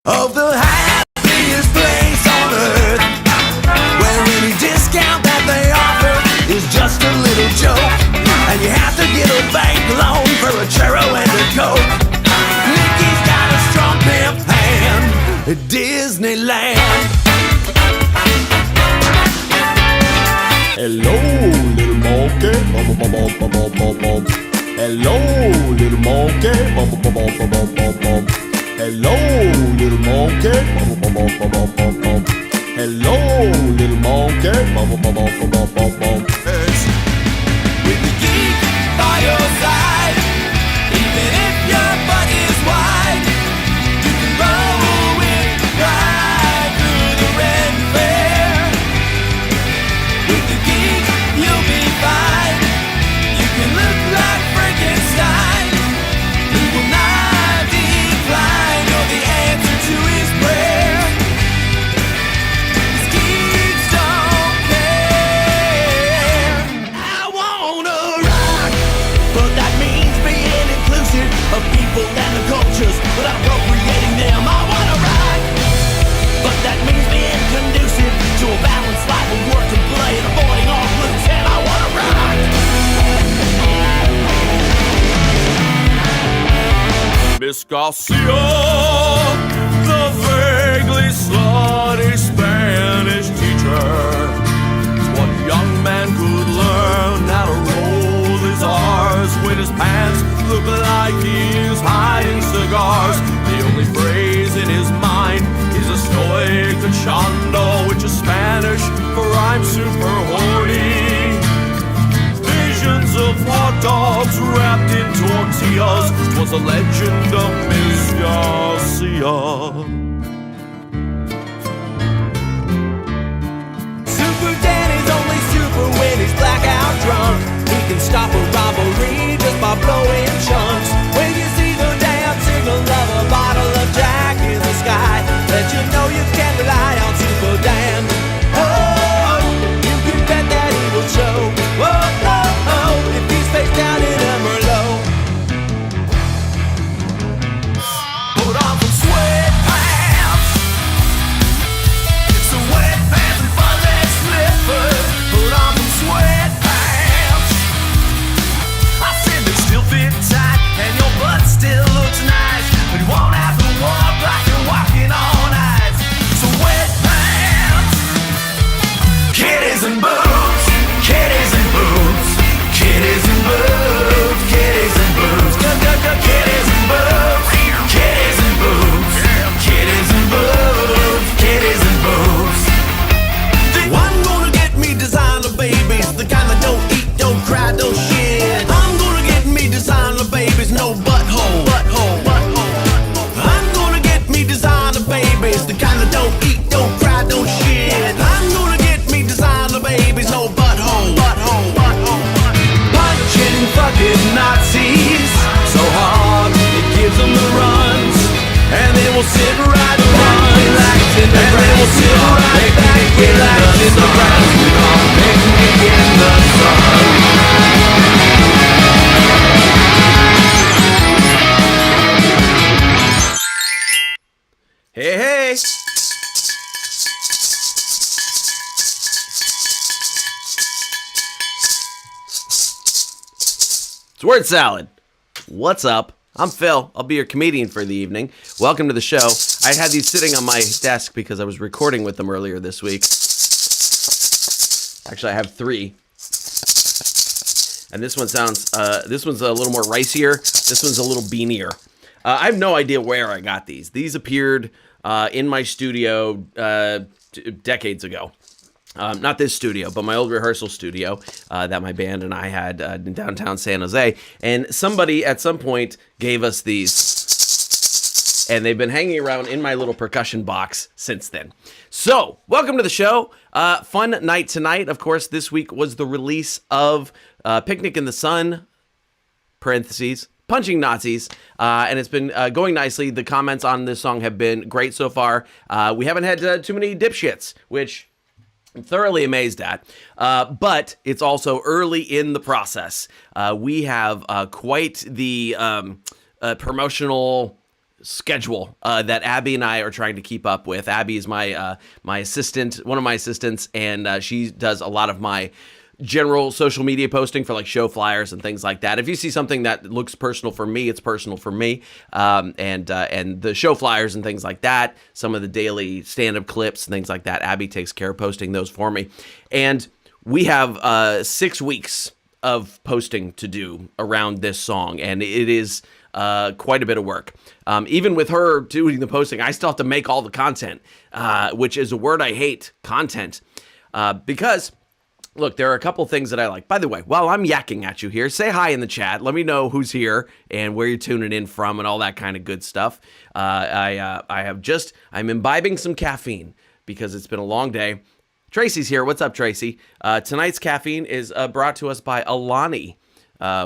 of the happiest place on earth, where any discount that they offer is just a little joke, and you have to get a bank loan for a churro and a Coke. Mickey's got a strong pimp hand at Disneyland. Hello, little monkey. Hello, little monkey. Hello, little monkey. Hello, little monkey. With the geek by your side, even if your butt is wide, you can roll with the ride through the red fair. With the geek, you'll be fine. You can look like Frankenstein, who will not decline. You're the answer to his prayer. These geeks don't care. I wanna rock, but that means being inclusive of people and the cultures without appropriating them. I wanna rock, but that means being conducive to a balanced life of work and play and avoiding all loose. And I wanna rock. Miss Garcia, the vaguely slutty Spanish teacher, is what a young man could learn how to roll his R's when his pants look like he's hiding cigars. The only phrase in his mind is estoy cachando, which is Spanish for I'm super horny. Visions of hot dogs wrapped in tortillas was a legend of Miss Garcia. Super Danny's only super when he's blackout drunk. He can stop a robbery just by blowing chunks. When you see the damn signal of a bottle of Jack in the sky, let you know you can rely on Super Dan. Oh, you can bet that he will show. Oh, oh, oh, if he's face down in a Merlot. Put on some sweatpants, some wetpants and fuzzy slippers. Put on some sweatpants. I said they still fit tight and your butt still looks nice, but you won't have to walk like you're walking on ice. So wetpants, kitties and boots, kitties and boots, kitties and boots, kitties and boots, kitties and boots, kitties and boots, kitties and boots, kitties and boots. I'm gonna get me designer babies, the kind that don't eat, don't cry, don't shit. I'm gonna get me designer babies, no butthole, butthole, butthole. I'm gonna get me designer babies, the kind that don't eat, don't cry, don't shit. I'm gonna get me designer babies, no butthole, butthole, butthole. Punching fucking Nazis so hard it gives them the runs, and they will sit right back, relax in the grass. They will sit right back, relax in the grass. Picnic in the sun. Hey, hey! It's Word Salad. What's up? I'm Phil. I'll be your comedian for the evening. Welcome to the show. I had these sitting on my desk because I was recording with them earlier this week. Actually, I have three. And this one sounds, this one's a little more ricier. This one's a little beanier. I have no idea where I got these. These appeared in my studio decades ago. Not this studio, but my old rehearsal studio that my band and I had in downtown San Jose. And somebody at some point gave us these. And they've been hanging around in my little percussion box since then. So, welcome to the show. Fun night tonight. Of course, this week was the release of Picnic in the Sun, parentheses, Punching Nazis, and it's been going nicely. The comments on this song have been great so far. We haven't had too many dipshits, which I'm thoroughly amazed at, but it's also early in the process. We have quite the promotional schedule that Abby and I are trying to keep up with. Abby is my my assistant, one of my assistants, and she does a lot of my general social media posting for like show flyers and things like that. If you see something that looks personal for me, it's personal for me. And the show flyers and things like that, some of the daily stand-up clips and things like that, Abby takes care of posting those for me. And we have 6 weeks of posting to do around this song, and it is quite a bit of work. Even with her doing the posting, I still have to make all the content, which is a word I hate, content, because look, there are a couple things that I like. By the way, while I'm yakking at you here, say hi in the chat. Let me know who's here and where you're tuning in from and all that kind of good stuff. I'm imbibing some caffeine because it's been a long day. Tracy's here. What's up, Tracy? Tonight's caffeine is brought to us by Alani,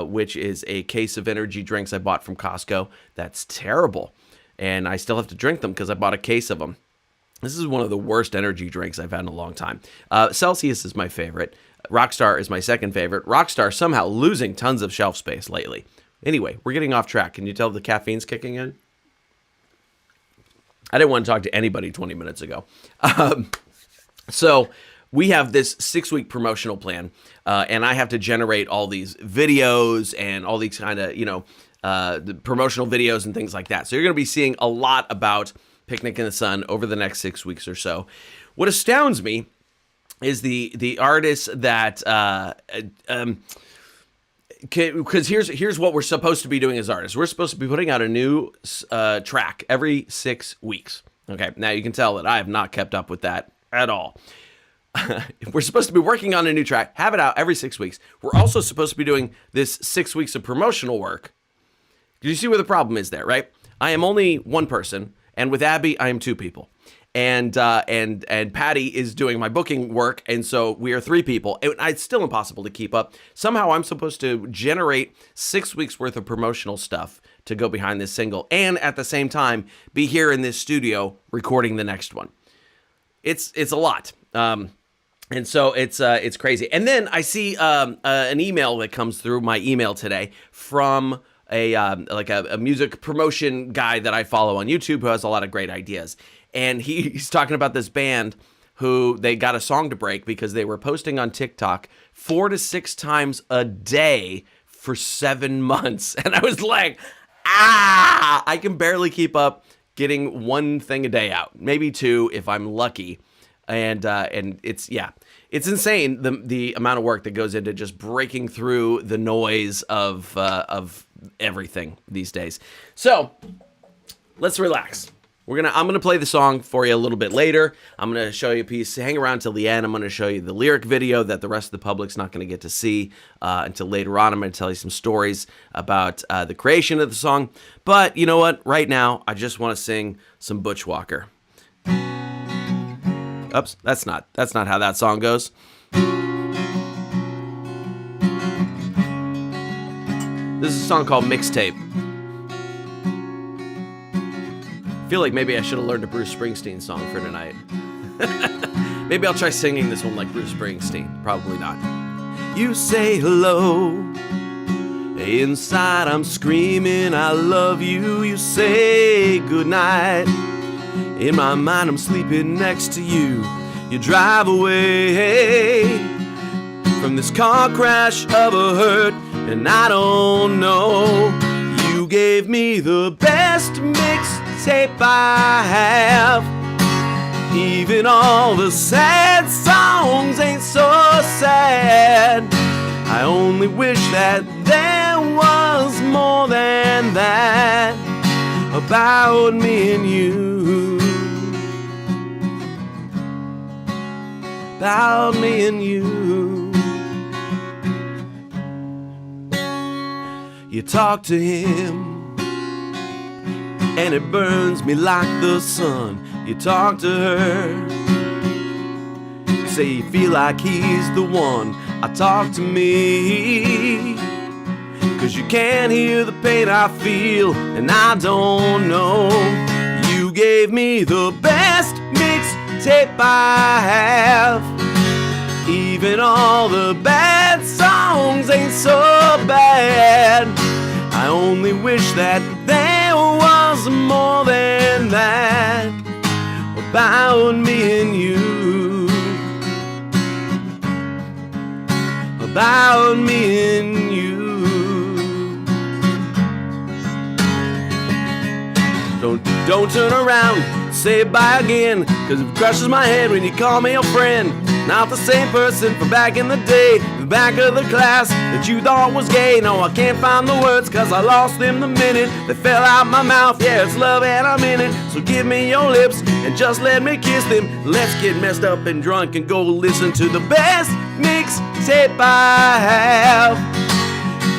which is a case of energy drinks I bought from Costco. That's terrible. And I still have to drink them because I bought a case of them. This is one of the worst energy drinks I've had in a long time. Celsius is my favorite. Rockstar is my second favorite. Rockstar somehow losing tons of shelf space lately. Anyway, we're getting off track. Can you tell the caffeine's kicking in? I didn't want to talk to anybody 20 minutes ago. So we have this 6-week promotional plan, and I have to generate all these videos and all these kind of, the promotional videos and things like that. So you're going to be seeing a lot about Picnic in the Sun over the next 6 weeks or so. What astounds me is the artists that because here's what we're supposed to be doing as artists. We're supposed to be putting out a new track every 6 weeks. Okay, now you can tell that I have not kept up with that at all. We're supposed to be working on a new track, have it out every 6 weeks. We're also supposed to be doing this 6 weeks of promotional work. Do you see where the problem is there, right? I am only one person. And with Abby, I am 2 people, and Patty is doing my booking work, and so we are 3 people. And it's still impossible to keep up. Somehow, I'm supposed to generate 6 weeks worth of promotional stuff to go behind this single, and at the same time, be here in this studio recording the next one. It's a lot, and so it's crazy. And then I see an email that comes through my email today from a music promotion guy that I follow on YouTube who has a lot of great ideas. And he's talking about this band who they got a song to break because they were posting on TikTok 4 to 6 times a day for 7 months. And I was like, I can barely keep up getting 1 thing a day out, maybe 2 if I'm lucky. And it's insane the amount of work that goes into just breaking through the noise of everything these days. So let's relax. I'm gonna play the song for you a little bit later. I'm gonna show you a piece. Hang around till the end. I'm gonna show you the lyric video that the rest of the public's not gonna get to see until later on. I'm gonna tell you some stories about the creation of the song. But you know what? Right now, I just want to sing some Butch Walker. Oops, that's not how that song goes. This is a song called Mixtape. I feel like maybe I should have learned a Bruce Springsteen song for tonight. Maybe I'll try singing this one like Bruce Springsteen. Probably not. You say hello. Inside I'm screaming I love you. You say goodnight. In my mind I'm sleeping next to you. You drive away from this car crash of a hurt, and I don't know. You gave me the best mixtape I have. Even all the sad songs ain't so sad. I only wish that there was more than that about me and you. About me and you. You talk to him and it burns me like the sun. You talk to her, you say you feel like he's the one. I talk to me, 'cause you can't hear the pain I feel, and I don't know. You gave me the best mixtape I have. Even all the bad songs ain't so bad. I only wish that there was was more than that about me and you. About me and you. Don't turn around, say bye again, cause it crushes my head when you call me a friend. Not the same person from back in the day, the back of the class that you thought was gay. No, I can't find the words cause I lost them the minute they fell out my mouth. Yeah, it's love and I'm in it, so give me your lips and just let me kiss them. Let's get messed up and drunk and go listen to the best mixtape I have.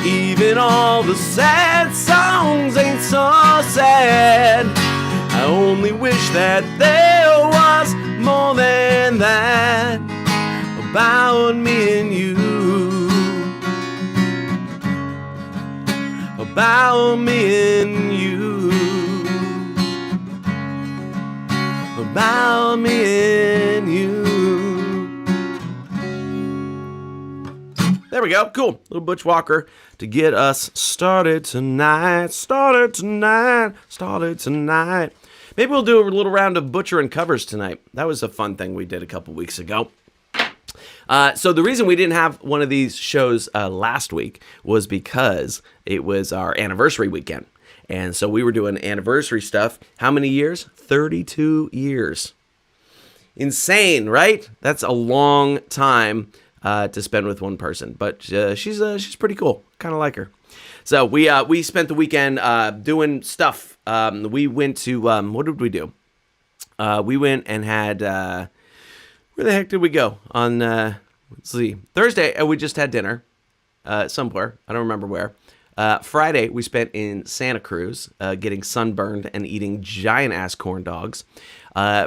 Even all the sad songs ain't so sad. I only wish that there was more than that about me and you. About me and you. About me and you. There we go. Cool. Little Butch Walker to get us started tonight. Started tonight. Maybe we'll do a little round of Butcher and covers tonight. That was a fun thing we did a couple weeks ago. So the reason we didn't have one of these shows last week was because it was our anniversary weekend. And so we were doing anniversary stuff. How many years? 32 years. Insane, right? That's a long time to spend with one person. But she's pretty cool. Kind of like her. So we spent the weekend doing stuff. We went to, what did we do? We went and had, where the heck did we go? On, let's see, Thursday, we just had dinner somewhere. I don't remember where. Friday, we spent in Santa Cruz getting sunburned and eating giant-ass corn dogs.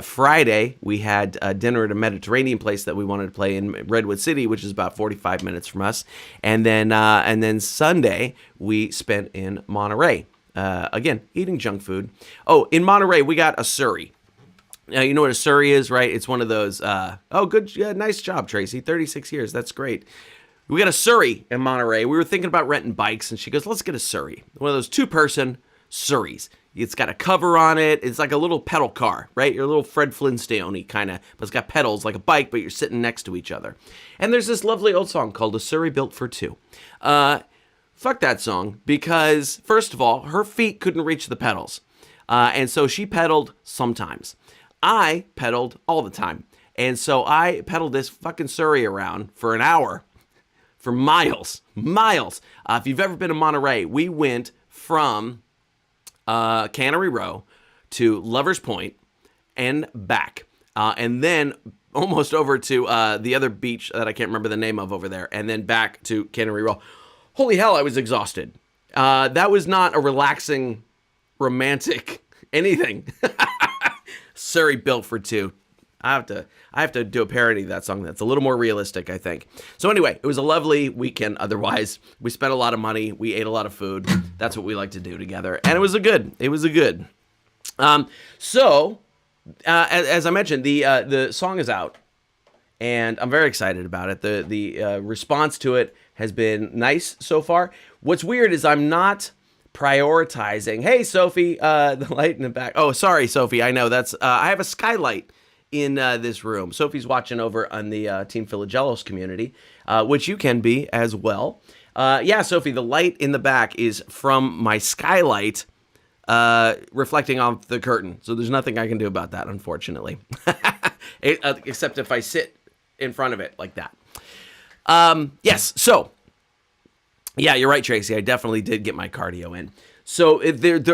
Friday, we had dinner at a Mediterranean place that we wanted to play in Redwood City, which is about 45 minutes from us. And then Sunday, we spent in Monterey. Again, eating junk food. Oh, in Monterey, we got a surrey. You know what a surrey is, right? It's one of those, nice job, Tracy. 36 years, that's great. We got a surrey in Monterey. We were thinking about renting bikes, and she goes, let's get a surrey. One of those two-person surreys. It's got a cover on it. It's like a little pedal car, right? Your little Fred Flintstone-y kind of, but it's got pedals like a bike, but you're sitting next to each other. And there's this lovely old song called A Surrey Built for Two. Fuck that song, because, first of all, her feet couldn't reach the pedals. And so she pedaled sometimes. I pedaled all the time. And so I pedaled this fucking surrey around for an hour. For miles. If you've ever been to Monterey, we went from Cannery Row to Lover's Point and back. And then almost over to the other beach that I can't remember the name of over there. And then back to Cannery Row. Holy hell, I was exhausted. That was not a relaxing, romantic anything. Surrey Built for Two. I have to do a parody of that song that's a little more realistic, I think. So anyway, it was a lovely weekend otherwise. We spent a lot of money. We ate a lot of food. That's what we like to do together. And it was a good. As I mentioned, the song is out. And I'm very excited about it. The response to it has been nice so far. What's weird is I'm not prioritizing. Hey, Sophie, the light in the back. Oh, sorry, Sophie. I know that's. I have a skylight in this room. Sophie's watching over on the Team Philogelos community, which you can be as well. Yeah, Sophie, the light in the back is from my skylight reflecting off the curtain. So there's nothing I can do about that, unfortunately. Except if I sit in front of it like that. Yes, so. Yeah, you're right, Tracy. I definitely did get my cardio in. So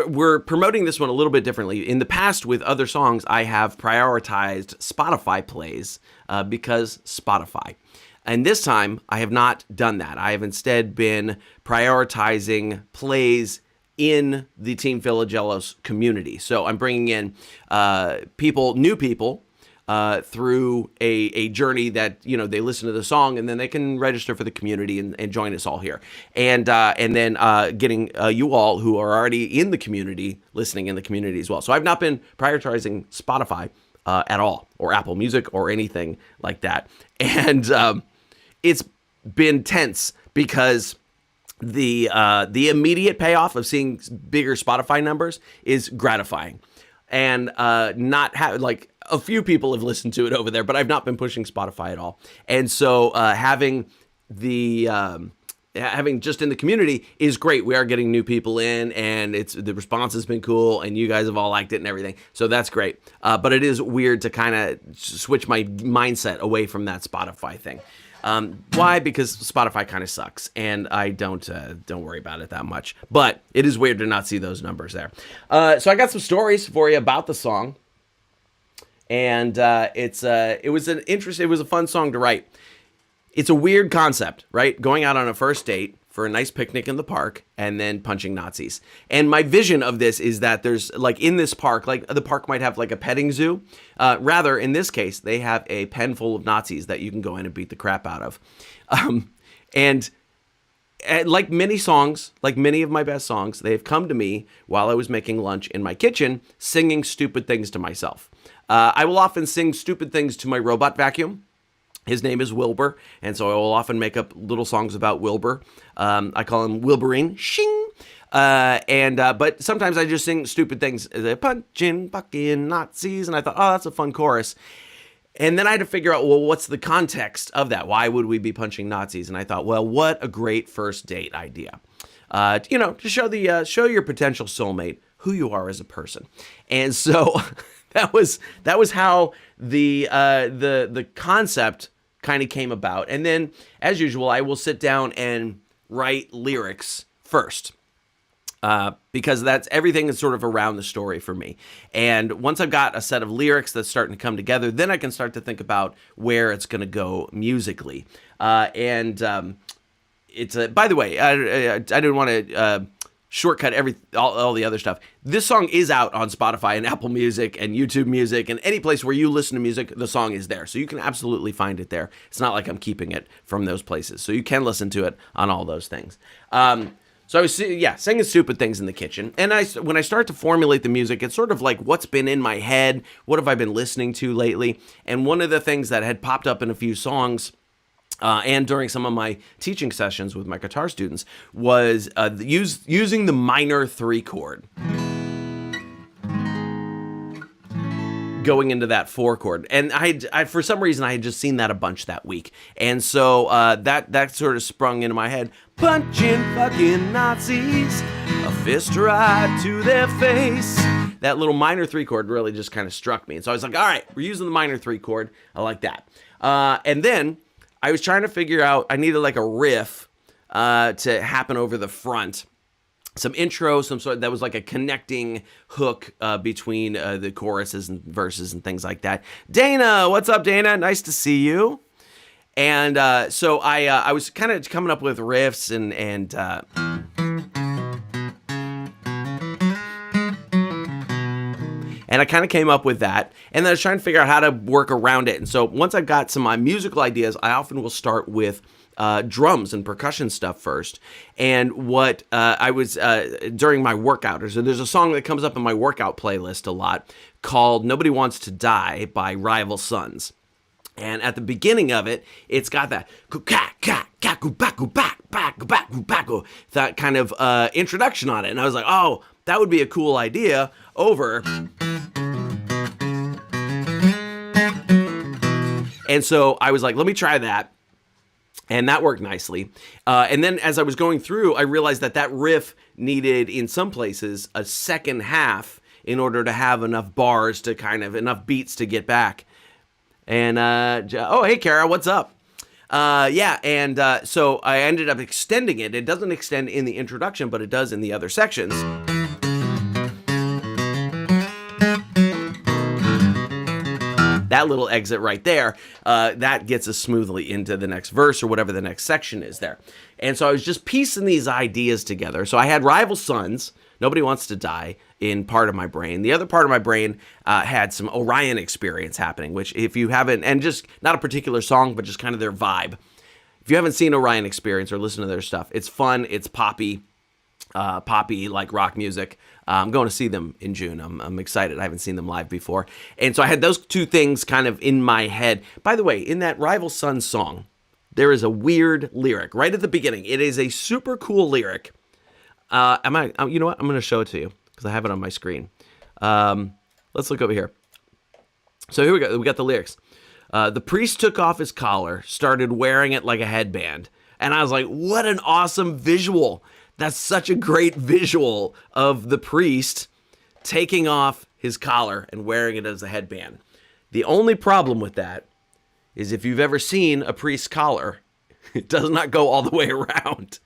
we're promoting this one a little bit differently. In the past, with other songs, I have prioritized Spotify plays because Spotify. And this time, I have not done that. I have instead been prioritizing plays in the Team Philogelos community. So I'm bringing in new people, through a journey that, they listen to the song and then they can register for the community and join us all here. And then getting you all who are already in the community, listening in the community as well. So I've not been prioritizing Spotify at all, or Apple Music or anything like that. And it's been tense because the immediate payoff of seeing bigger Spotify numbers is gratifying, and not have like a few people have listened to it over there, but I've not been pushing Spotify at all, and so having just in the community is great. We are getting new people in, and the response has been cool, and you guys have all liked it and everything. So that's great. But it is weird to kind of switch my mindset away from that Spotify thing. Why? Because Spotify kind of sucks, and I don't worry about it that much. But it is weird to not see those numbers there. So I got some stories for you about the song, and it was a fun song to write. It's a weird concept, right? Going out on a first date for a nice picnic in the park and then punching Nazis. And my vision of this is that there's like in this park, like the park might have like a petting zoo. Rather, in this case, they have a pen full of Nazis that you can go in and beat the crap out of. And like many songs, like many of my best songs, they have come to me while I was making lunch in my kitchen, singing stupid things to myself. I will often sing stupid things to my robot vacuum. His name is Wilbur, and so I will often make up little songs about Wilbur. I call him Wilburine. Shing! But sometimes I just sing stupid things. Punching fucking Nazis, and I thought, oh, that's a fun chorus. And then I had to figure out, well, what's the context of that? Why would we be punching Nazis? And I thought, well, what a great first date idea. To show your potential soulmate who you are as a person. And so that was how the concept kind of came about. And then, as usual, I will sit down and write lyrics first. Because everything is sort of around the story for me. And once I've got a set of lyrics that's starting to come together, then I can start to think about where it's going to go musically. By the way, I didn't want to shortcut all the other stuff. This song is out on Spotify and Apple Music and YouTube Music and any place where you listen to music, the song is there. So you can absolutely find it there. It's not like I'm keeping it from those places. So you can listen to it on all those things. So I was, singing stupid things in the kitchen. And when I start to formulate the music, it's sort of like what's been in my head, what have I been listening to lately? And one of the things that had popped up in a few songs and during some of my teaching sessions with my guitar students was using the minor 3 chord. Going into that 4 chord. And I for some reason, I had just seen that a bunch that week. And so that sort of sprung into my head. Punching fucking Nazis, a fist right to their face. That little minor 3 chord really just kind of struck me. And so I was like, all right, we're using the minor 3 chord. I like that. And then I was trying to figure out, I needed like a riff to happen over the front. Some intro, some sort that was like a connecting hook between the choruses and verses and things like that. Dana, what's up, Dana? Nice to see you. And so I was kind of coming up with riffs and I kind of came up with that. And then I was trying to figure out how to work around it. And so once I've got some musical ideas, I often will start with drums and percussion stuff first. And what I was during my workout, so there's a song that comes up in my workout playlist a lot called Nobody Wants to Die by Rival Sons. And at the beginning of it, it's got that that kind of introduction on it. And I was like, oh, that would be a cool idea over. And so I was like, let me try that. And that worked nicely. And then as I was going through, I realized that riff needed, in some places, a second half in order to have enough bars to enough beats to get back. And, oh, hey, Kara, what's up? So I ended up extending it. It doesn't extend in the introduction, but it does in the other sections. That little exit right there, that gets us smoothly into the next verse or whatever the next section is there. And so I was just piecing these ideas together. So I had Rival Sons, Nobody Wants to Die, in part of my brain. The other part of my brain had some Orion Experience happening, which if you haven't, and just not a particular song, but just kind of their vibe. If you haven't seen Orion Experience or listened to their stuff, it's fun, it's poppy like rock music. I'm going to see them in June. I'm excited. I haven't seen them live before. And so I had those two things kind of in my head. By the way, in that Rival Sons song, there is a weird lyric right at the beginning. It is a super cool lyric. You know what? I'm going to show it to you because I have it on my screen. Let's look over here. So here we go. We got the lyrics. The priest took off his collar, started wearing it like a headband. And I was like, what an awesome visual. That's such a great visual of the priest taking off his collar and wearing it as a headband. The only problem with that is if you've ever seen a priest's collar, it does not go all the way around.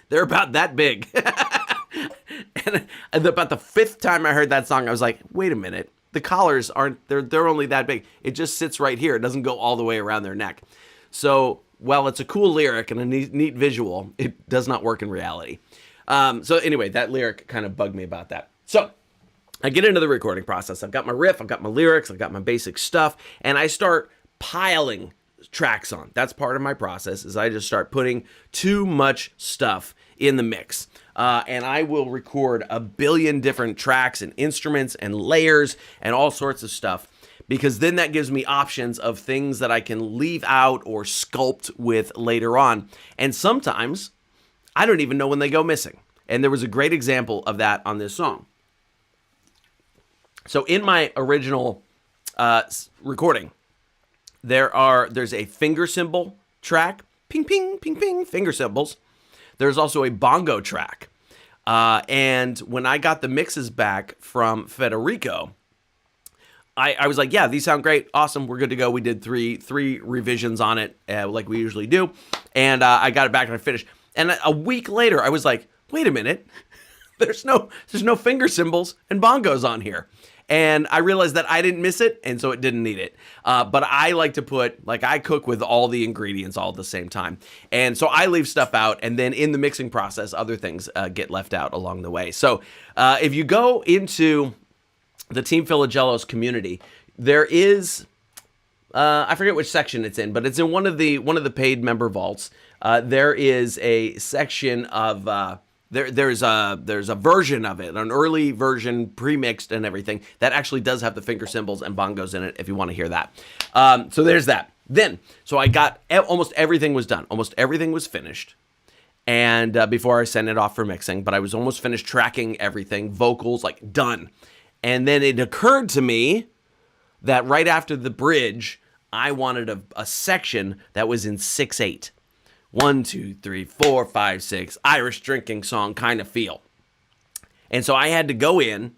They're about that big. And about the fifth time I heard that song, I was like, wait a minute. The collars they're only that big. It just sits right here. It doesn't go all the way around their neck. So while it's a cool lyric and a neat visual, it does not work in reality. So anyway, that lyric kind of bugged me about that. So I get into the recording process. I've got my riff, I've got my lyrics, I've got my basic stuff, and I start piling tracks on. That's part of my process, is I just start putting too much stuff in the mix. And I will record a billion different tracks and instruments and layers and all sorts of stuff, because then that gives me options of things that I can leave out or sculpt with later on. And sometimes I don't even know when they go missing. And there was a great example of that on this song. So in my original recording, there's a finger cymbal track, ping, ping, ping, ping, finger cymbals. There's also a bongo track. And when I got the mixes back from Federico, I was like, yeah, these sound great. Awesome. We're good to go. We did three revisions on it, like we usually do. And I got it back and I finished. And a week later, I was like, wait a minute. There's no finger cymbals and bongos on here. And I realized that I didn't miss it, and so it didn't need it. But I like to I cook with all the ingredients all at the same time. And so I leave stuff out, and then in the mixing process, other things get left out along the way. So if you go into the Team Philogelos community, there is, I forget which section it's in, but it's in one of the paid member vaults. There is a section of... There's a version of it, an early version, pre-mixed and everything, that actually does have the finger cymbals and bongos in it, if you want to hear that. So there's that. So I got, almost everything was done. Almost everything was finished. And before I sent it off for mixing, but I was almost finished tracking everything, vocals, like done. And then it occurred to me that right after the bridge, I wanted a section that was in 6/8. 1, 2, 3, 4, 5, 6, Irish drinking song kind of feel. And so I had to go in,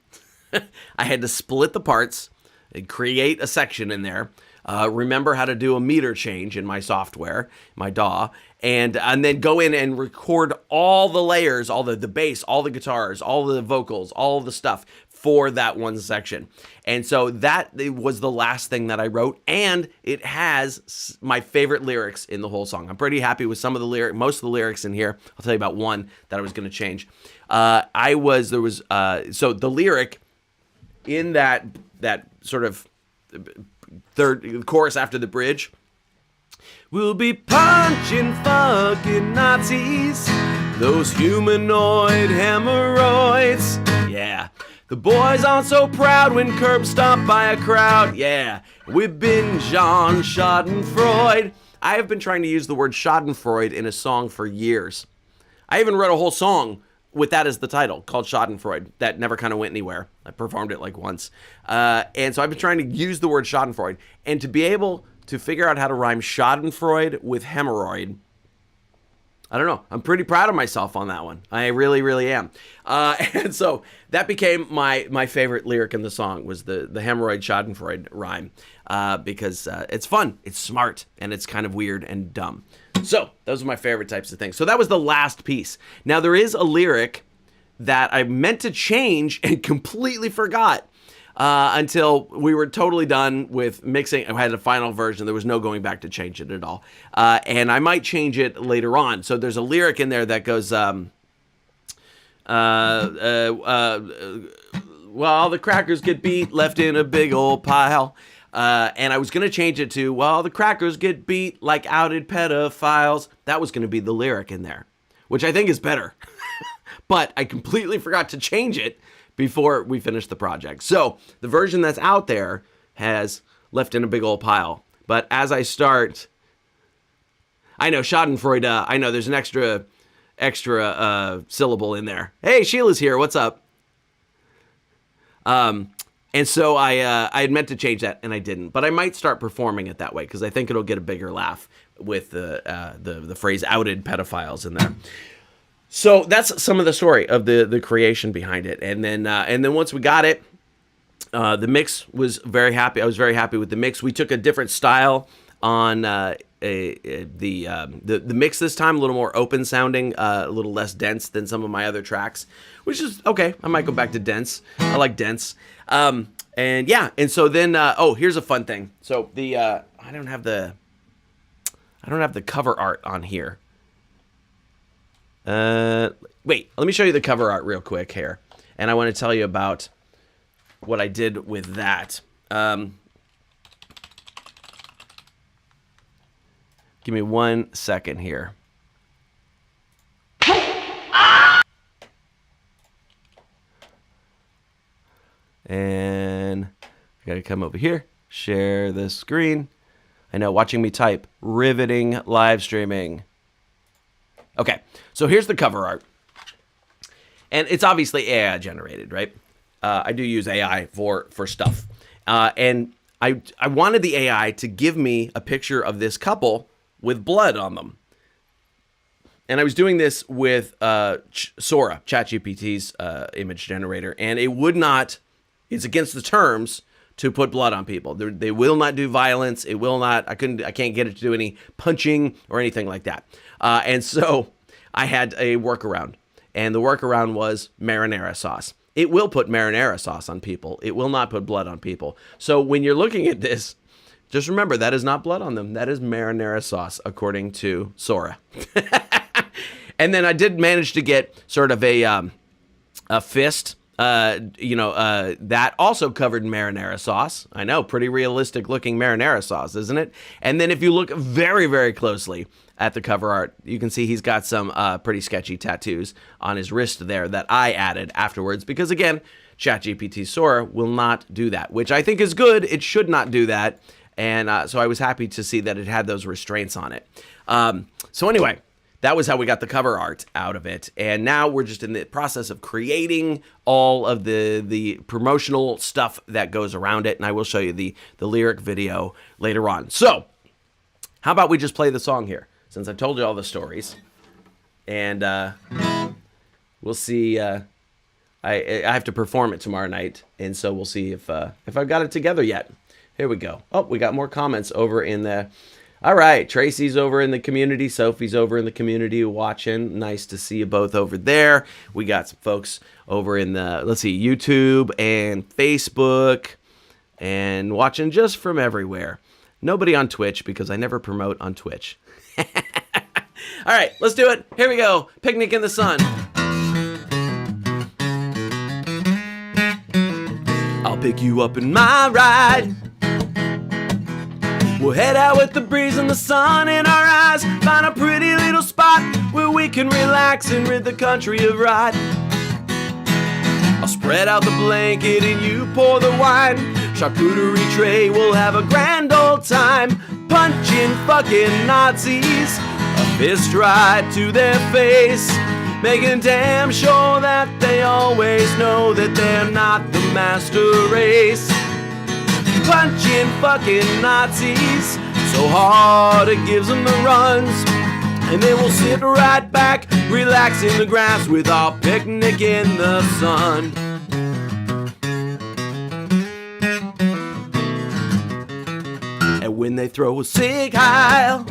I had to split the parts and create a section in there, remember how to do a meter change in my software, my DAW, and then go in and record all the layers, all the bass, all the guitars, all the vocals, all the stuff for that one section. And so that was the last thing that I wrote, and it has my favorite lyrics in the whole song. I'm pretty happy with some of the most of the lyrics in here. I'll tell you about one that I was going to change. So the lyric in that sort of third chorus after the bridge, we'll be punching fucking Nazis, those humanoid hemorrhoids. Yeah. The boys aren't so proud when curb stomped by a crowd. Yeah. We've been Jean Schadenfreude. I have been trying to use the word Schadenfreude in a song for years. I even wrote a whole song with that as the title, called Schadenfreude, that never kind of went anywhere. I performed it like once. And so I've been trying to use the word Schadenfreude. And to be able to figure out how to rhyme Schadenfreude with hemorrhoid, I don't know. I'm pretty proud of myself on that one. I really, really am. And so that became my favorite lyric in the song, was the hemorrhoid Schadenfreude rhyme, because it's fun, it's smart, and it's kind of weird and dumb. So those are my favorite types of things. So that was the last piece. Now there is a lyric that I meant to change and completely forgot until we were totally done with mixing. I had a final version. There was no going back to change it at all. And I might change it later on. So there's a lyric in there that goes, well, the crackers get beat, left in a big old pile. And I was going to change it to, well, the crackers get beat like outed pedophiles. That was going to be the lyric in there, which I think is better. But I completely forgot to change it before we finished the project. So the version that's out there has left in a big old pile. But as I start I know, Schadenfreude. I know there's an extra syllable in there. Hey, Sheila's here. What's up? And so I had meant to change that, and I didn't. But I might start performing it that way because I think it'll get a bigger laugh with the phrase "outed pedophiles" in there. So that's some of the story of the creation behind it. And then once we got it, the mix was very happy. I was very happy with the mix. We took a different style on the mix this time, a little more open sounding, a little less dense than some of my other tracks, which is okay. I might go back to dense. I like dense. And so then here's a fun thing. So I don't have the cover art on here. Wait, let me show you the cover art real quick here. And I want to tell you about what I did with that. Give me 1 second here. And I gotta come over here, share the screen. I know, watching me type, riveting live streaming. Okay, so here's the cover art. And it's obviously AI generated, right? I do use AI for stuff. And I wanted the AI to give me a picture of this couple with blood on them. And I was doing this with Sora, ChatGPT's image generator, and it would not, it's against the terms to put blood on people. They will not do violence. It will not, I can't get it to do any punching or anything like that. And so I had a workaround, and the workaround was marinara sauce. It will put marinara sauce on people. It will not put blood on people. So when you're looking at this, just remember that is not blood on them. That is marinara sauce, according to Sora. And then I did manage to get sort of a fist, that also covered in marinara sauce. I know, pretty realistic looking marinara sauce, isn't it? And then if you look very, very closely at the cover art, you can see he's got some pretty sketchy tattoos on his wrist there that I added afterwards because, again, ChatGPT Sora will not do that, which I think is good. It should not do that. And so I was happy to see that it had those restraints on it. So anyway, that was how we got the cover art out of it. And now we're just in the process of creating all of the promotional stuff that goes around it. And I will show you the lyric video later on. So how about we just play the song here, since I've told you all the stories. And we'll see. I have to perform it tomorrow night. And so we'll see if I've got it together yet. Here we go. Oh, we got more comments over in the... All right, Tracy's over in the community. Sophie's over in the community watching. Nice to see you both over there. We got some folks over in the, YouTube and Facebook and watching just from everywhere. Nobody on Twitch because I never promote on Twitch. All right, let's do it. Here we go. Picnic in the sun. I'll pick you up in my ride. We'll head out with the breeze and the sun in our eyes. Find a pretty little spot where we can relax and rid the country of rot. I'll spread out the blanket and you pour the wine. Charcuterie tray, we'll have a grand old time. Punching fucking Nazis, a fist right to their face. Making damn sure that they always know that they're not the master race. Punching fucking Nazis so hard it gives them the runs. And then we'll sit right back, relax in the grass with our picnic in the sun. And when they throw a sig heil,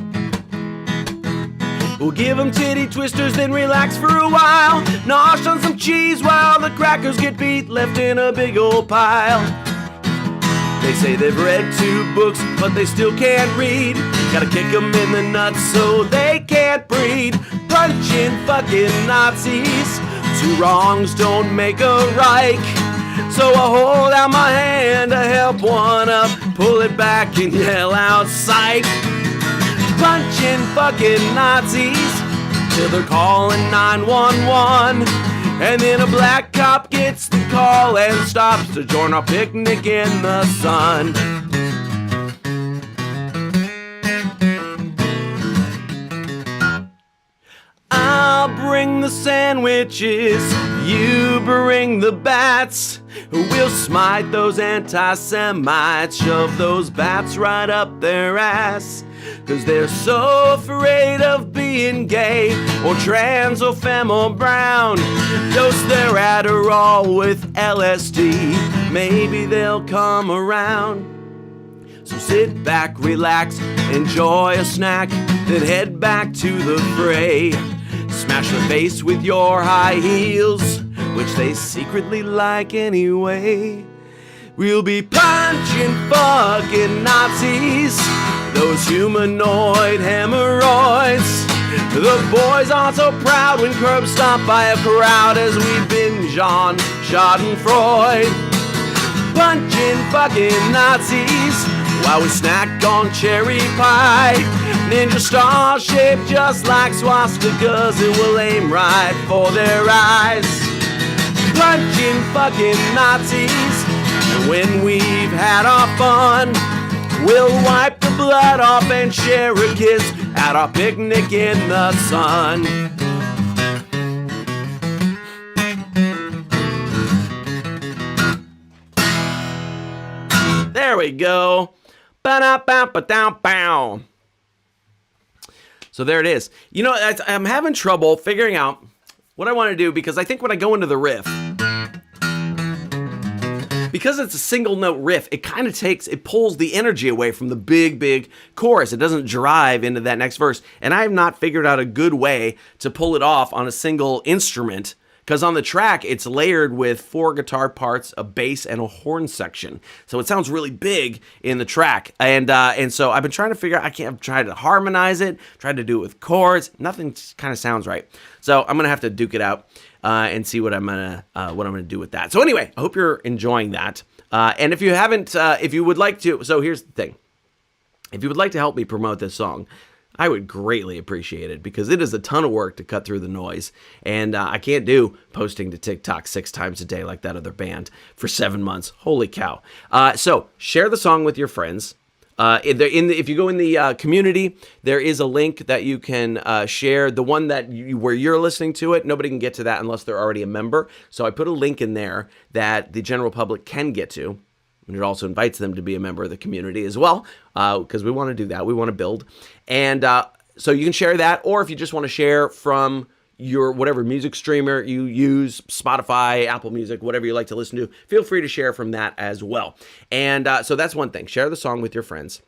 we'll give them titty twisters, then relax for a while. Nosh on some cheese while the crackers get beat, left in a big old pile. They say they've read 2 books, but they still can't read. Gotta kick them in the nuts so they can't breed. Punching fucking Nazis, 2 wrongs don't make a right. So I hold out my hand to help one up, pull it back and yell out sight. Punching fucking Nazis till they're calling 911. And then a black cop gets the call and stops to join our picnic in the sun. the sandwiches, you bring the bats. We'll smite those anti-Semites, shove those bats right up their ass. 'Cause they're so afraid of being gay, or trans, or femme, or brown. Dose their Adderall with LSD, maybe they'll come around. So sit back, relax, enjoy a snack, then head back to the fray. Smash the face with your high heels, which they secretly like anyway. We'll be punching fucking Nazis, those humanoid hemorrhoids. The boys aren't so proud when curbs stomped by a crowd as we binge on Schadenfreude. Punching fucking Nazis while we snack on cherry pie. Ninja star shaped just like swastikas, it will aim right for their eyes. Punching fucking Nazis, and when we've had our fun, we'll wipe the blood off and share a kiss at our picnic in the sun. There we go. Ba-da-ba-ba-dow-bow. So there it is. You know, I'm having trouble figuring out what I want to do, because I think when I go into the riff, because it's a single note riff, it kind of pulls the energy away from the big chorus. It doesn't drive into that next verse. And I have not figured out a good way to pull it off on a single instrument, because on the track, it's layered with 4 guitar parts, a bass, and a horn section. So it sounds really big in the track. And so I've been trying to figure out, I've tried to harmonize it, tried to do it with chords. Nothing kind of sounds right. So I'm going to have to duke it out and see what I'm going to do with that. So anyway, I hope you're enjoying that. And if you haven't, if you would like to, so here's the thing. If you would like to help me promote this song, I would greatly appreciate it, because it is a ton of work to cut through the noise. And I can't do posting to TikTok 6 times a day like that other band for 7 months. Holy cow. So share the song with your friends. If you go in the community, there is a link that you can share. The one that where you're listening to it, nobody can get to that unless they're already a member. So I put a link in there that the general public can get to. And it also invites them to be a member of the community as well, because we want to do that. We want to build. And so you can share that, or if you just want to share from your whatever music streamer you use, Spotify, Apple Music, whatever you like to listen to, feel free to share from that as well. And so that's one thing. Share the song with your friends.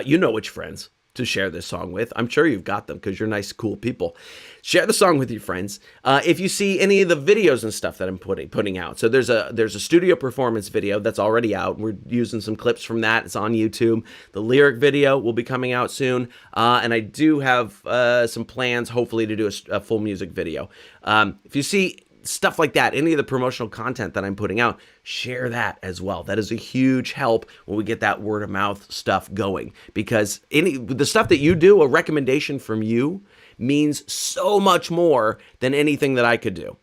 You know which friends to share this song with. I'm sure you've got them, because you're nice, cool people. Share the song with your friends. If you see any of the videos and stuff that I'm putting out, so there's a studio performance video that's already out. We're using some clips from that. It's on YouTube. The lyric video will be coming out soon, and I do have some plans, hopefully, to do a full music video. If you see stuff like that, any of the promotional content that I'm putting out, share that as well. That is a huge help when we get that word of mouth stuff going, because the stuff that you do, a recommendation from you, means so much more than anything that I could do.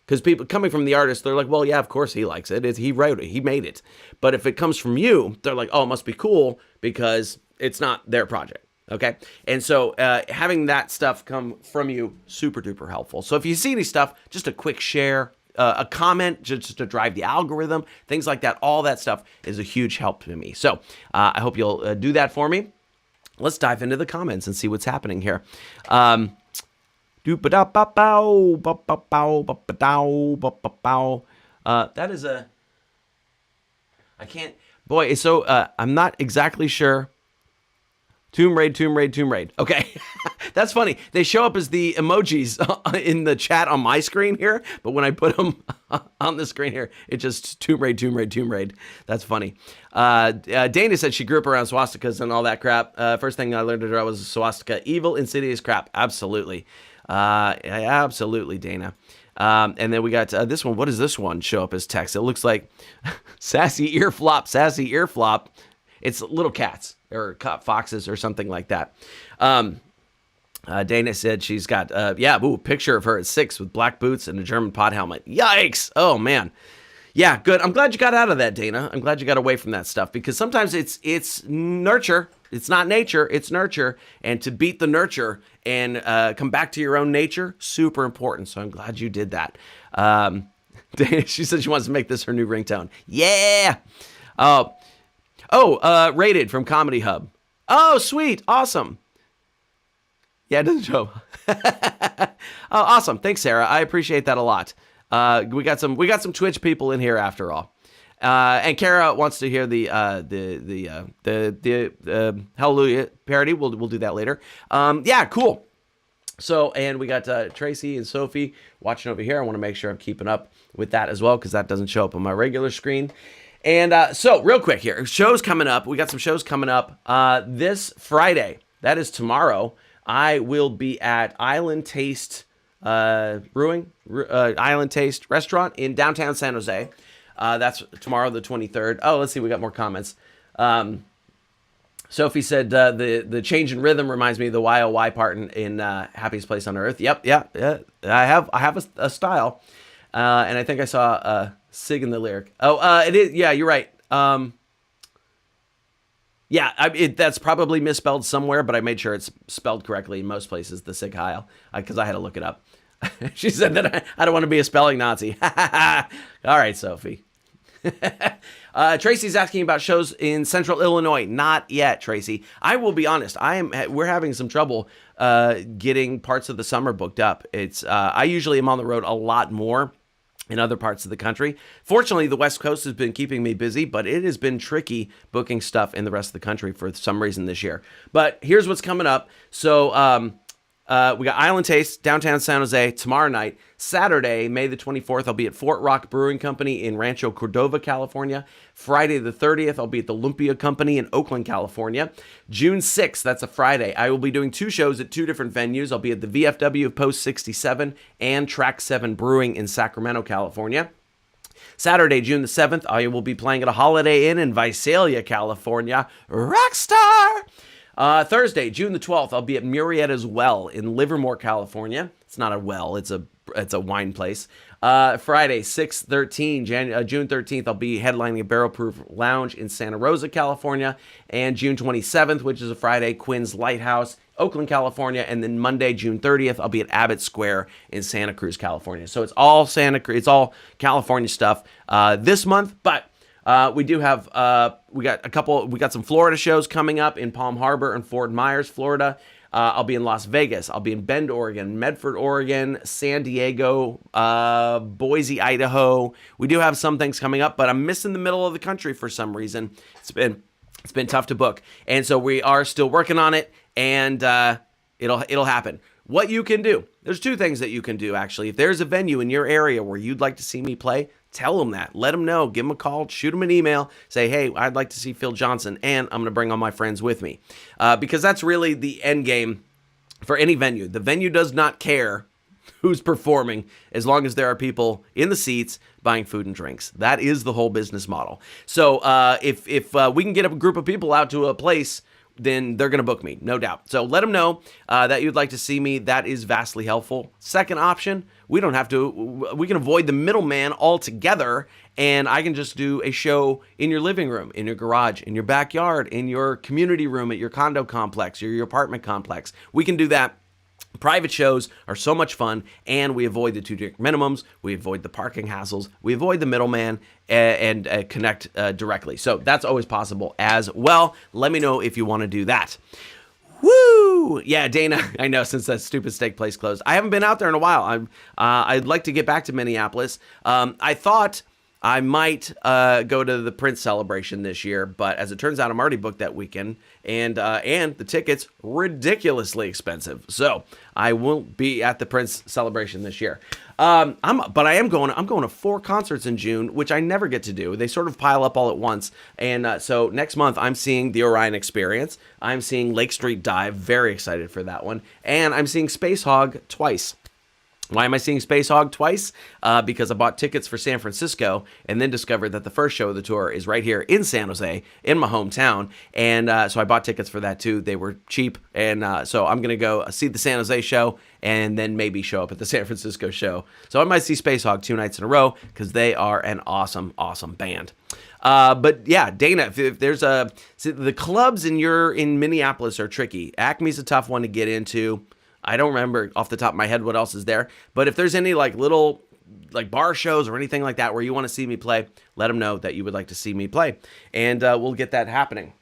Because people coming from the artist, they're like, well, yeah, of course he likes it. He wrote it. He made it. But if it comes from you, they're like, oh, it must be cool, because it's not their project. Okay. And so having that stuff come from you, super duper helpful. So if you see any stuff, just a quick share, a comment just to drive the algorithm, things like that, all that stuff is a huge help to me. So I hope you'll do that for me. Let's dive into the comments and see what's happening here. That is I can't, boy, so I'm not exactly sure. Tomb Raid. Okay, that's funny. They show up as the emojis in the chat on my screen here, but when I put them on the screen here, it's just Tomb Raid. That's funny. Dana said she grew up around swastikas and all that crap. First thing I learned to draw was a swastika. Evil, insidious crap. Absolutely. Absolutely, Dana. And then we got this one. What does this one show up as text? It looks like sassy ear flop. It's little cats or foxes or something like that. Dana said she's got, picture of her at 6 with black boots and a German pod helmet. Yikes. Oh, man. Yeah, good. I'm glad you got out of that, Dana. I'm glad you got away from that stuff, because sometimes it's nurture It's not nature, it's nurture. And to beat the nurture and come back to your own nature, super important. So I'm glad you did that. She said she wants to make this her new ringtone. Yeah. Rated from Comedy Hub. Oh, sweet. Awesome. Yeah, it doesn't show. Oh, awesome. Thanks, Sarah. I appreciate that a lot. We got some Twitch people in here after all. And Kara wants to hear the Hallelujah parody. We'll do that later. Yeah, cool. So, and we got Tracy and Sophie watching over here. I want to make sure I'm keeping up with that as well, because that doesn't show up on my regular screen. And so, real quick here, shows coming up. We got some shows coming up this Friday. That is tomorrow. I will be at Island Taste Island Taste Restaurant in downtown San Jose. That's tomorrow, the 23rd. Oh, let's see. We got more comments. Sophie said the change in rhythm reminds me of the YOY part in Happiest Place on Earth. Yep, yeah. I have a style, and I think I saw Sig in the lyric. Oh, it is. Yeah, you're right. That's probably misspelled somewhere, but I made sure it's spelled correctly in most places. The Sig Heil, because I had to look it up. She said that I don't want to be a spelling Nazi. All right, Sophie. Tracy's asking about shows in Central Illinois. Not yet, Tracy. I will be honest. We're having some trouble getting parts of the summer booked up. I usually am on the road a lot more in other parts of the country. Fortunately, the West Coast has been keeping me busy, but it has been tricky booking stuff in the rest of the country for some reason this year. But here's what's coming up. So we got Island Taste, downtown San Jose, tomorrow night. Saturday, May the 24th, I'll be at Fort Rock Brewing Company in Rancho Cordova, California. Friday the 30th, I'll be at the Lumpia Company in Oakland, California. June 6th, that's a Friday, I will be doing 2 shows at 2 different venues. I'll be at the VFW Post 67 and Track 7 Brewing in Sacramento, California. Saturday, June the 7th, I will be playing at a Holiday Inn in Visalia, California. Rockstar! Thursday, June the 12th, I'll be at Murrieta's Well in Livermore, California. It's not a well, it's a wine place. Friday, June 13th, I'll be headlining a Barrel Proof Lounge in Santa Rosa, California. And June 27th, which is a Friday, Quinn's Lighthouse, Oakland, California. And then Monday, June 30th, I'll be at Abbott Square in Santa Cruz, California. So it's all California stuff this month, but we do have we got some Florida shows coming up in Palm Harbor and Fort Myers, Florida. I'll be in Las Vegas. I'll be in Bend, Oregon, Medford, Oregon, San Diego, Boise, Idaho. We do have some things coming up, but I'm missing the middle of the country for some reason. It's been tough to book, and so we are still working on it, and it'll happen. What you can do, there's 2 things that you can do actually. If there's a venue in your area where you'd like to see me play, tell them that. Let them know. Give them a call. Shoot them an email. Say, hey, I'd like to see Phil Johnson, and I'm going to bring all my friends with me. Because that's really the end game for any venue. The venue does not care who's performing as long as there are people in the seats buying food and drinks. That is the whole business model. So if we can get a group of people out to a place, then they're going to book me, no doubt. So let them know that you'd like to see me. That is vastly helpful. Second option, we can avoid the middleman altogether, and I can just do a show in your living room, in your garage, in your backyard, in your community room at your condo complex or your apartment complex. We can do that. Private shows are so much fun, and we avoid the 2 drink minimums, we avoid the parking hassles, we avoid the middleman, and connect directly. So that's always possible as well. Let me know if you want to do that. Woo! Yeah, Dana, I know, since that stupid steak place closed. I haven't been out there in a while. I'd like to get back to Minneapolis. I thought I might go to the Prince celebration this year, but as it turns out, I'm already booked that weekend, and the tickets ridiculously expensive. So I won't be at the Prince celebration this year. I'm going to 4 concerts in June, which I never get to do. They sort of pile up all at once. And so next month, I'm seeing the Orion Experience. I'm seeing Lake Street Dive. Very excited for that one. And I'm seeing Space Hog twice. Why am I seeing Space Hog twice? Because I bought tickets for San Francisco and then discovered that the first show of the tour is right here in San Jose, in my hometown. And so I bought tickets for that too. They were cheap. And so I'm going to go see the San Jose show and then maybe show up at the San Francisco show. So I might see Space Hog 2 nights in a row because they are an awesome, awesome band. But yeah, Dana, if there's the clubs in Minneapolis are tricky. Acme's a tough one to get into. I don't remember off the top of my head what else is there. But if there's any like little like bar shows or anything like that where you want to see me play, let them know that you would like to see me play. And we'll get that happening.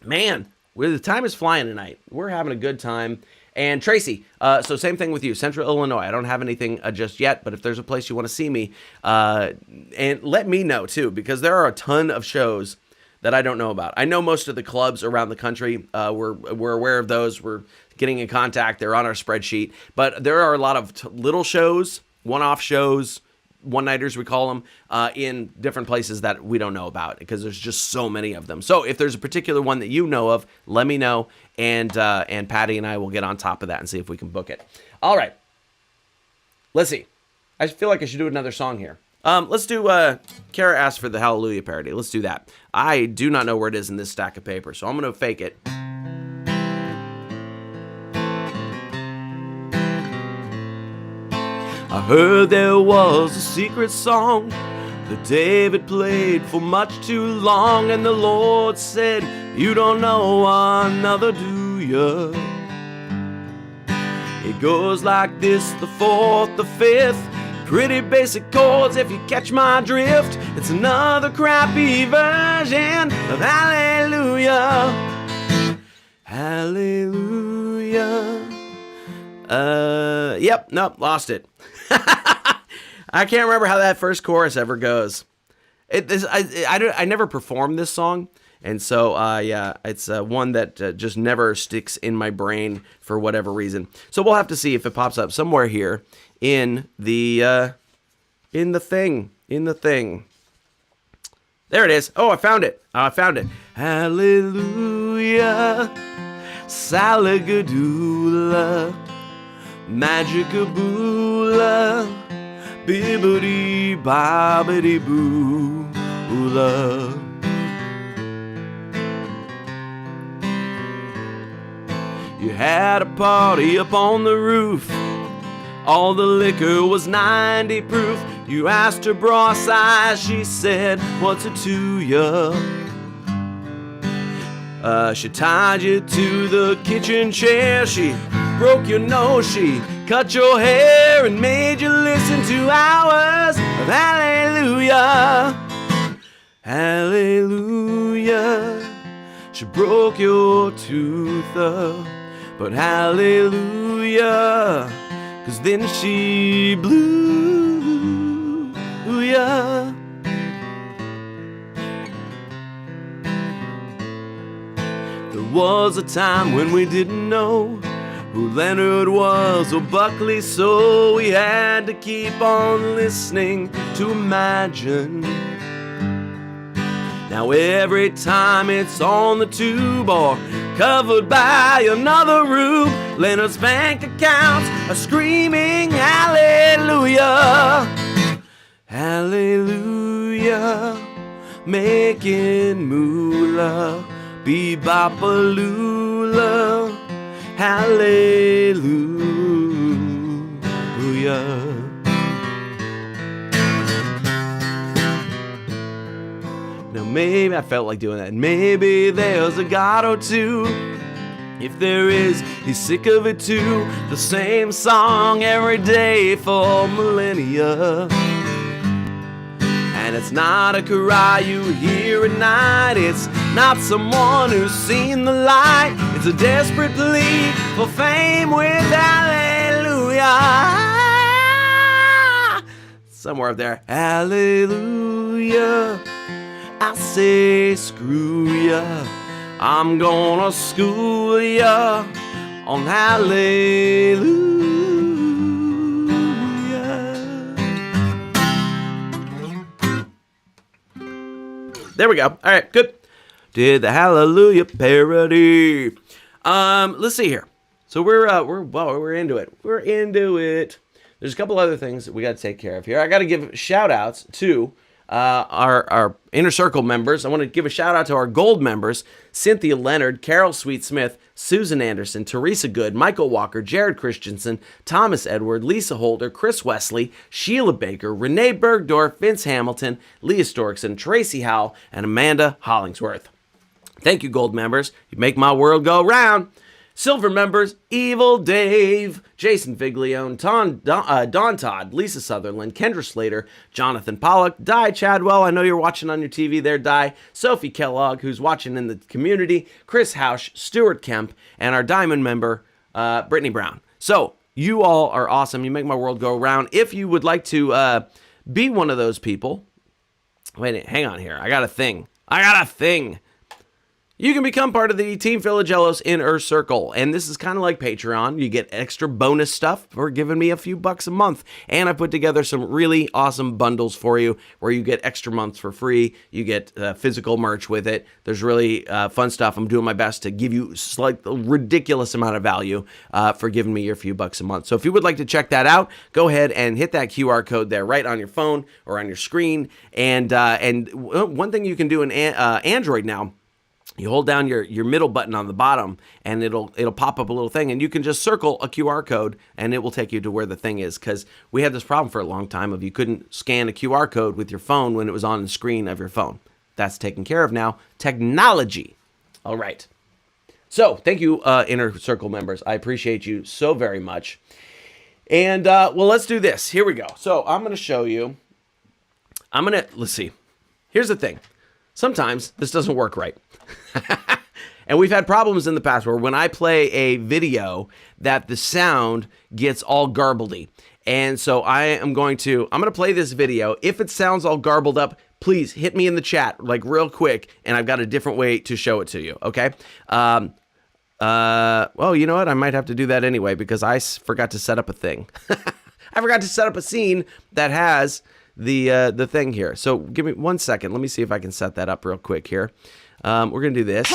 Man, the time is flying tonight. We're having a good time. And Tracy, so same thing with you, Central Illinois. I don't have anything just yet, but if there's a place you want to see me, and let me know too, because there are a ton of shows that I don't know about. I know most of the clubs around the country. We're aware of those. We're getting in contact. They're on our spreadsheet. But there are a lot of little shows, one-off shows, one-nighters we call them, in different places that we don't know about because there's just so many of them. So if there's a particular one that you know of, let me know, and Patty and I will get on top of that and see if we can book it. All right. Let's see. I feel like I should do another song here. Let's do, Kara asked for the Hallelujah parody. Let's do that. I do not know where it is in this stack of paper, so I'm going to fake it. I heard there was a secret song that David played for much too long, and the Lord said, you don't know another, do you? It goes like this, the fourth, the fifth, pretty basic chords if you catch my drift. It's another crappy version of Hallelujah. Hallelujah. Yep, nope, lost it. I can't remember how that first chorus ever goes. I never performed this song, and so yeah, it's one that just never sticks in my brain for whatever reason. So we'll have to see if it pops up somewhere here in the thing. There it is. Oh, I found it. Hallelujah, Salagadoola, Magicaboola, bibbidi bobbidi boo-la. You had a party up on the roof. All the liquor was 90 proof. You asked her bra size, she said, what's it to ya? She tied you to the kitchen chair. She broke your nose, she cut your hair and made you listen to hours of Hallelujah. Hallelujah. She broke your tooth, but hallelujah, 'cause then she blew ya. There was a time when we didn't know who Leonard was or Buckley, so we had to keep on listening to Imagine. Now every time it's on the tube or covered by another rube, Leonard's bank accounts are screaming hallelujah. Hallelujah, making moolah, bebop-a-lula, hallelujah. Now maybe I felt like doing that. Maybe there's a God or two. If there is, he's sick of it too. The same song every day for millennia. And it's not a cry you hear at night. It's not someone who's seen the light. It's a desperate plea for fame with hallelujah. Somewhere up there. Hallelujah. I say screw ya. I'm gonna school ya on hallelujah. There we go. All right, good. Did the Hallelujah parody. Let's see here. So we're into it. We're into it. there's a couple other things that we got to take care of here. I got to give shout outs to our Inner Circle members. I want to give a shout out to our gold members: Cynthia Leonard, Carol Sweet Smith, Susan Anderson, Teresa Good, Michael Walker, Jared Christensen, Thomas Edward, Lisa Holder, Chris Wesley, Sheila Baker, Renee Bergdorf, Vince Hamilton, Leah Storkson, Tracy Howell, and Amanda Hollingsworth. Thank you, gold members. You make my world go round. Silver members: Evil Dave, Jason Figlione, Don Todd, Lisa Sutherland, Kendra Slater, Jonathan Pollock, Di Chadwell, I know you're watching on your TV there, Di, Sophie Kellogg, who's watching in the community, Chris Hausch, Stuart Kemp, and our diamond member, Brittany Brown. So, you all are awesome. You make my world go round. If you would like to be one of those people, wait, hang on here. I got a thing. You can become part of the Team Philogelos Inner Circle, and this is kind of like Patreon. You get extra bonus stuff for giving me a few bucks a month, and I put together some really awesome bundles for you where you get extra months for free. You get physical merch with it. There's really fun stuff. I'm doing my best to give you like a ridiculous amount of value for giving me your few bucks a month. So if you would like to check that out, go ahead and hit that QR code there right on your phone or on your screen. And one thing you can do in Android now, you hold down your middle button on the bottom, and it'll pop up a little thing, and you can just circle a QR code, and it will take you to where the thing is. Because we had this problem for a long time of you couldn't scan a QR code with your phone when it was on the screen of your phone. That's taken care of now. Technology. All right. So thank you, Inner Circle members. I appreciate you so very much. And well, let's do this. Here we go. So I'm going to show you. Let's see. Here's the thing. Sometimes this doesn't work right. And we've had problems in the past where when I play a video that the sound gets all garbledy. And so I'm going to play this video. If it sounds all garbled up, please hit me in the chat like real quick, and I've got a different way to show it to you, okay? Well, you know what? I might have to do that anyway because I forgot to set up a thing. I forgot to set up a scene that has the thing here. So give me 1 second. Let me see if I can set that up real quick here. We're going to do this.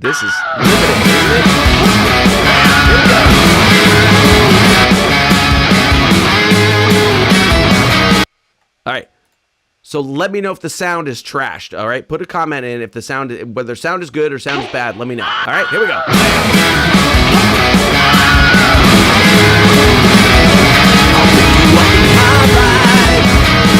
This is limited, isn't it? Here we go. All right. So let me know if the sound is trashed. All right. Put a comment in if the sound, whether sound is good or sound is bad. Let me know. All right. Here we go.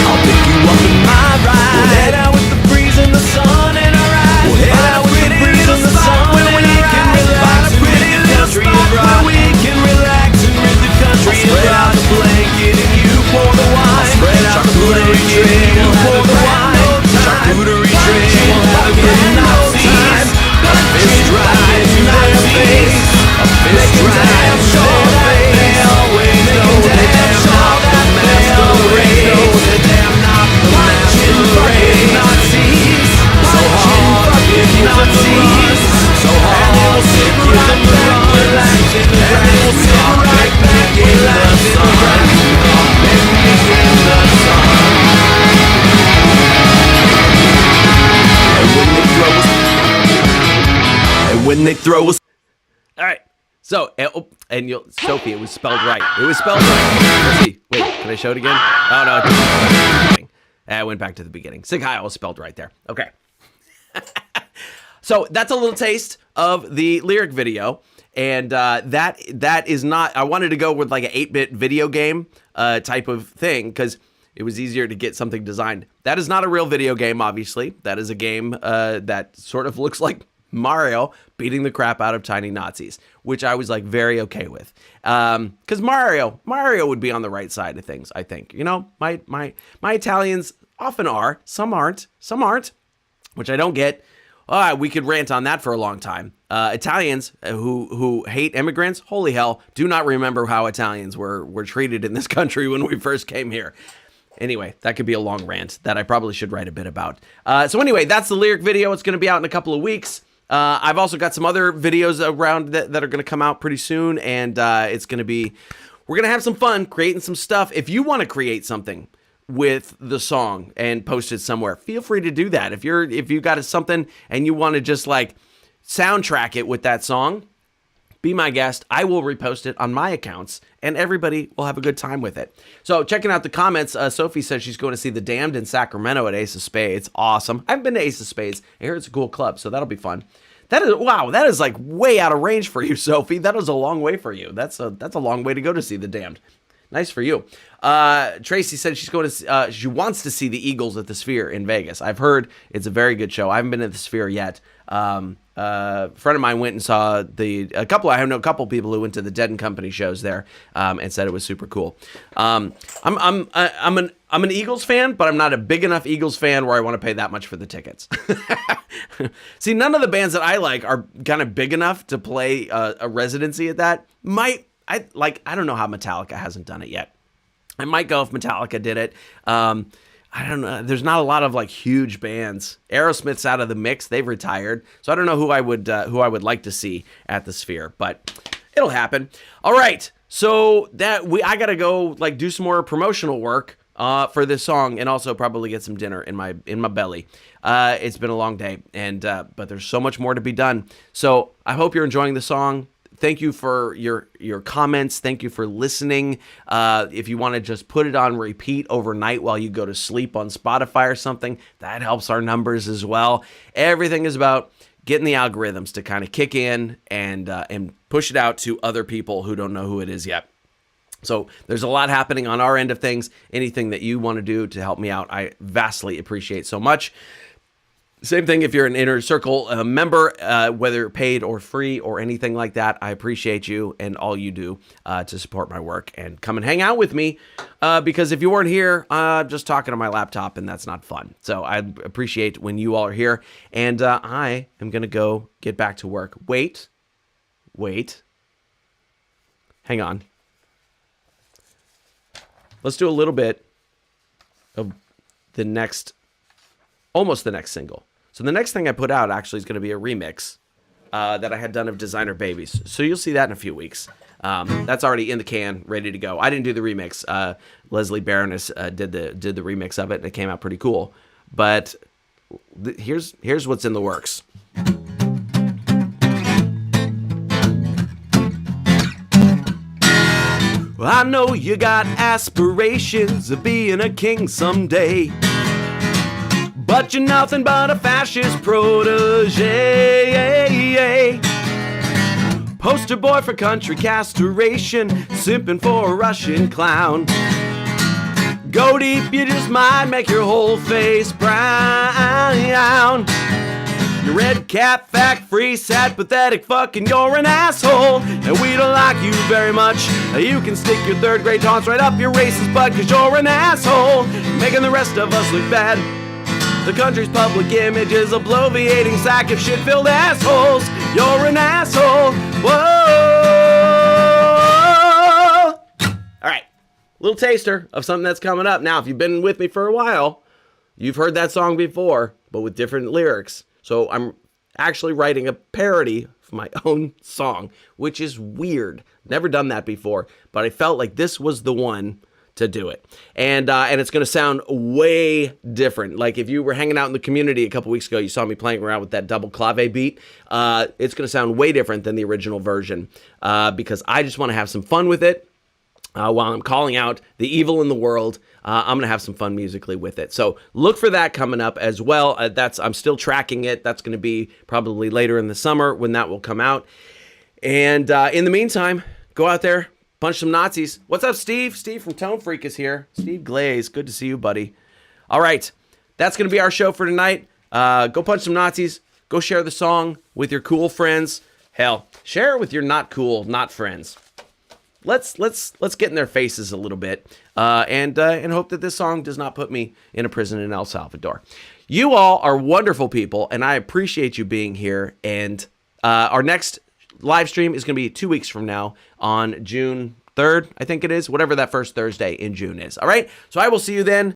I'll pick you up in my ride. We'll head out with the breeze and the sun in our eyes. We'll head out with the breeze and the sun where we can relax and rid the country abroad. Where we can relax and rid the country abroad. Spread out the blanket and you pour the wine. Spread out the blanket and you pour the wine. Charcuterie tray, we'll have a good Nazis. A fist drive to their face. A fist drive to their face. They always know that they're not the masquerade. So hard, if you Nazis. So hard, if you run, relaxing, and they'll sit right back in the sun. In the sun. And when they throw us. All right. So, and you'll, Sophie, it was spelled right. It was spelled right. Let's see. Wait, can I show it again? Oh, no, I went back to the beginning. Sig Heil was spelled right there. Okay. So that's a little taste of the lyric video. And that is not, I wanted to go with like an 8-bit video game type of thing because it was easier to get something designed. That is not a real video game, obviously. That is a game that sort of looks like Mario beating the crap out of tiny Nazis, which I was like very okay with. Because Mario would be on the right side of things, I think. You know, my Italians often are. Some aren't, which I don't get. We could rant on that for a long time. Italians who hate immigrants, holy hell, do not remember how Italians were treated in this country when we first came here. Anyway, that could be a long rant that I probably should write a bit about. So anyway, that's the lyric video. It's going to be out in a couple of weeks. I've also got some other videos around that are going to come out pretty soon, and it's going to be, we're going to have some fun creating some stuff. If you want to create something with the song and post it somewhere, feel free to do that. If you got something and you want to just like soundtrack it with that song, be my guest. I will repost it on my accounts, and everybody will have a good time with it. So checking out the comments, Sophie says she's going to see The Damned in Sacramento at Ace of Spades. Awesome. I haven't been to Ace of Spades. I hear it's a cool club, so that'll be fun. That is like way out of range for you, Sophie. That is a long way for you. That's a long way to go to see The Damned. Nice for you. Tracy said she's going to. She wants to see the Eagles at the Sphere in Vegas. I've heard it's a very good show. I haven't been to the Sphere yet. A friend of mine went and saw a couple people who went to the Dead and Company shows there, and said it was super cool. I'm an Eagles fan, but I'm not a big enough Eagles fan where I want to pay that much for the tickets. See, none of the bands that I like are kind of big enough to play a residency at that. I don't know how Metallica hasn't done it yet. I might go if Metallica did it. I don't know. There's not a lot of like huge bands. Aerosmith's out of the mix. They've retired. So I don't know who I would like to see at the Sphere, but it'll happen. All right. So I got to go like do some more promotional work for this song, and also probably get some dinner in my belly. It's been a long day, and but there's so much more to be done. So I hope you're enjoying the song. Thank you for your comments. Thank you for listening. If you want to just put it on repeat overnight while you go to sleep on Spotify or something, that helps our numbers as well. Everything is about getting the algorithms to kind of kick in and push it out to other people who don't know who it is yet. So there's a lot happening on our end of things. Anything that you want to do to help me out, I vastly appreciate so much. Same thing if you're an Inner Circle member, whether paid or free or anything like that. I appreciate you and all you do to support my work, and come and hang out with me because if you weren't here, I'm just talking on my laptop, and that's not fun. So I appreciate when you all are here, and I am going to go get back to work. Wait. Hang on. Let's do a little bit of almost the next single. So the next thing I put out actually is going to be a remix that I had done of Designer Babies. So you'll see that in a few weeks. That's already in the can, ready to go. I didn't do the remix. Leslie Baroness did the remix of it, and it came out pretty cool. But here's what's in the works. Well, I know you got aspirations of being a king someday, but you're nothing but a fascist protege. Poster boy for country castration, simping for a Russian clown. Go deep, you just might make your whole face brown. You're red cap, fact-free, sad, pathetic, fucking you're an asshole, and we don't like you very much. You can stick your third grade taunts right up your racist butt, cause you're an asshole, making the rest of us look bad. The country's public image is a bloviating sack of shit-filled assholes. You're an asshole. Whoa! All right, little taster of something that's coming up. Now, if you've been with me for a while, you've heard that song before, but with different lyrics. So I'm actually writing a parody of my own song, which is weird. Never done that before, but I felt like this was the one to do it. And it's going to sound way different. Like if you were hanging out in the community a couple weeks ago, you saw me playing around with that double clave beat. It's going to sound way different than the original version because I just want to have some fun with it. While I'm calling out the evil in the world, I'm going to have some fun musically with it. So look for that coming up as well. I'm still tracking it. That's going to be probably later in the summer when that will come out. And in the meantime, go out there, punch some Nazis. What's up, Steve? Steve from Tone Freak is here. Steve Glaze, good to see you, buddy. All right, that's going to be our show for tonight. Go punch some Nazis. Go share the song with your cool friends. Hell, share it with your not cool, not friends. Let's get in their faces a little bit and hope that this song does not put me in a prison in El Salvador. You all are wonderful people, and I appreciate you being here. And our next live stream is going to be 2 weeks from now on June 3rd, I think it is, whatever that first Thursday in June is. All right, so I will see you then.